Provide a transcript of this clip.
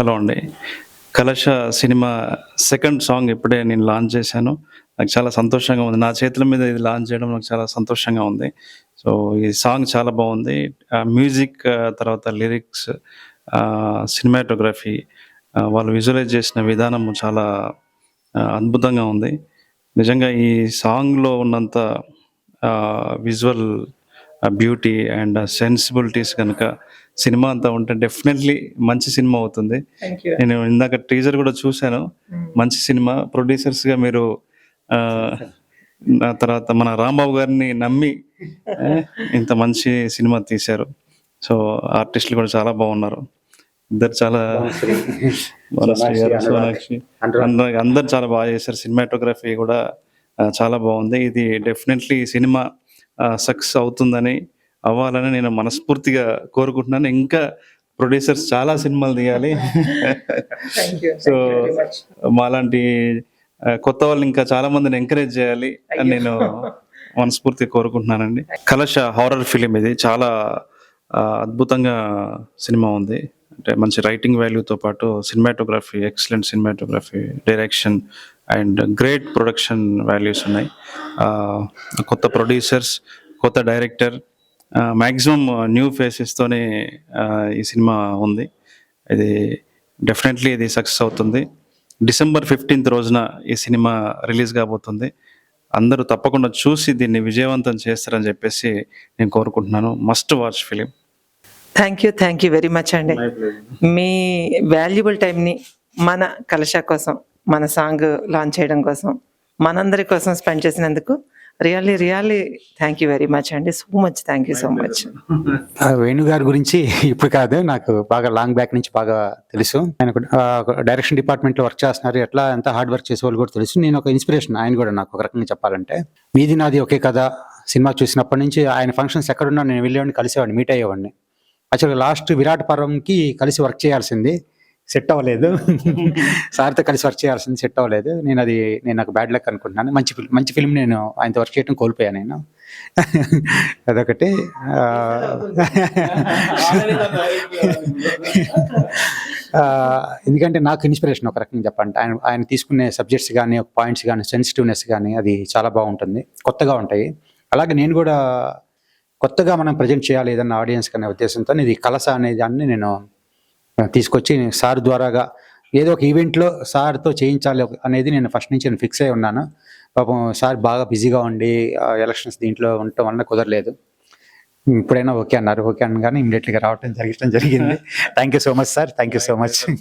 Hello అండి. 'కలశ' cinema second song ఇప్పుడే నేను లాంచ్ చేశాను. నాకు చాలా సంతోషంగా ఉంది. నా చేతుల మీద ఇది లాంచ్ చేయడం నాకు చాలా సంతోషంగా ఉంది. సో, ఈ సాంగ్ చాలా బావుంది. మ్యూజిక్ తర్వాత లిరిక్స్ సినిమాటోగ్రఫీ వాళ్ళు విజువలైజ్ చేసిన విధానము చాలా అద్భుతంగా ఉంది. నిజంగా ఈ సాంగ్‌లో ఉన్నంత విజువల్ బ్యూటీ అండ్ సెన్సిబిలిటీస్ గనక సినిమా అంతా ఉంటే డెఫినెట్‌లీ మంచి సినిమా అవుతుంది. Thank you. నేను ఇందాక టీజర్ గూడా చూసాను. మంచి సినిమా. ప్రొడ్యూసర్స్‌గా మీరు ఆహ్, ఆ తర్వాత మన 'రాంబాబు' గారిని నమ్మి ఇంత మంచి సినిమా తీశారు. సో, ఆర్టిస్టులు కూడా చాలా బాగున్నారు. ఇద్దరు చాలా వనశ్రీ గారు, సోనాక్షి అందరూ చాలా బాగా చేశారు. సినిమాటోగ్రఫీ కూడా చాలా బాగుంది. ఇది డెఫినెట్‌లీ ఈ సినిమా సక్సెస్ అవుతుందని, అవ్వాలని నేను మనస్ఫూర్తిగా కోరుకుంటున్నాను. ఇంకా ప్రొడ్యూసర్స్ చాలా సినిమాలు తీయాలి. Thank you. So, thank you very much. మాలాంటి కొత్త వాళ్ళు ఇంకా చాలా మందిని ఎంకరేజ్ చేయాలి అని నేను మనస్ఫూర్తిగా కోరుకుంటున్నానండి. 'కలశ' హారర్ ఫిలిం ఇది. చాలా అద్భుతంగా సినిమా ఉంది. అంటే మంచి రైటింగ్ వాల్యూతో పాటు cinematography, excellent cinematography, direction and great production values ఉన్నాయి. కొత్త ప్రొడ్యూసర్స్, కొత్త డైరెక్టర్, మాక్సిమం న్యూ ఫేసెస్తోనే ఈ సినిమా ఉంది. ఇది డెఫినెట్లీ ఇది సక్సెస్ అవుతుంది. డిసెంబర్ 15th రోజున ఈ సినిమా రిలీజ్ కాబోతుంది. అందరూ తప్పకుండా చూసి దీన్ని విజయవంతం చేస్తారని చెప్పేసి నేను కోరుకుంటున్నాను. Must watch film. Thank you very much అండి. మీ వాల్యుబుల్ టైంని మన 'కలశ' కోసం, మన సాంగ్ లాంచ్ చేయడం కోసం, మనందరి కోసం స్పెండ్ చేసినందుకు really thank you very much అండి. So much thank you so much. Venu గారి గురించి ఇప్పుడు కాదు, నాకు బాగా లాంగ్ బ్యాక్ నుంచి బాగా తెలుసు. ఆయన డైరెక్షన్ డిపార్ట్మెంట్ లో వర్క్ చేస్తున్నారు. ఎట్లా ఎంత హార్డ్ వర్క్ చేసే వాళ్ళు కూడా తెలుసు. నేను ఒక ఇన్స్పిరేషన్ ఆయన కూడా నాకు, ఒక రకంగా చెప్పాలంటే. మీది నాది ఒకే కథ సినిమా చూసినప్పటి నుంచి ఆయన ఫంక్షన్స్ ఎక్కడున్నా నేను వెళ్ళేవాడిని, కలిసేవాడిని, మీట్ అయ్యేవాడిని. యాక్చువల్గా లాస్ట్ విరాట్ పర్వంకి కలిసి వర్క్ చేయాల్సింది, సెట్ అవ్వలేదు. సార్తో కలిసి వర్క్ చేయాల్సింది సెట్ అవ్వలేదు. నేను నాకు బ్యాడ్ లక్ అనుకుంటున్నాను. మంచి ఫిల్మ్ నేను ఆయనతో వర్క్ చేయడం కోల్పోయాను నేను. అదొకటి. ఎందుకంటే నాకు ఇన్స్పిరేషన్ ఒక రకంగా చెప్పండి. ఆయన తీసుకునే సబ్జెక్ట్స్ కానీ, పాయింట్స్ కానీ, సెన్సిటివ్నెస్ కానీ అది చాలా బాగుంటుంది, కొత్తగా ఉంటాయి. అలాగే నేను కూడా కొత్తగా మనం ప్రజెంట్ చేయాలి ఏదన్నా ఆడియన్స్ అనే ఉద్దేశంతో ఇది 'కలశ' అనే దాన్ని నేను తీసుకొచ్చి సార్ ద్వారాగా ఏదో ఒక ఈవెంట్లో సార్తో చేయించాలి అనేది నేను ఫస్ట్ నుంచి నేను ఫిక్స్ అయి ఉన్నాను. పాపం సార్ బాగా బిజీగా ఉండి ఎలక్షన్స్ దీంట్లో ఉండటం వల్ల కుదరలేదు. ఇప్పుడైనా ఓకే అన్నారు. ఓకే అనగానే ఇమీడియట్లీగా రావడం జరిగింది. Thank you so much sir. Thank you so much.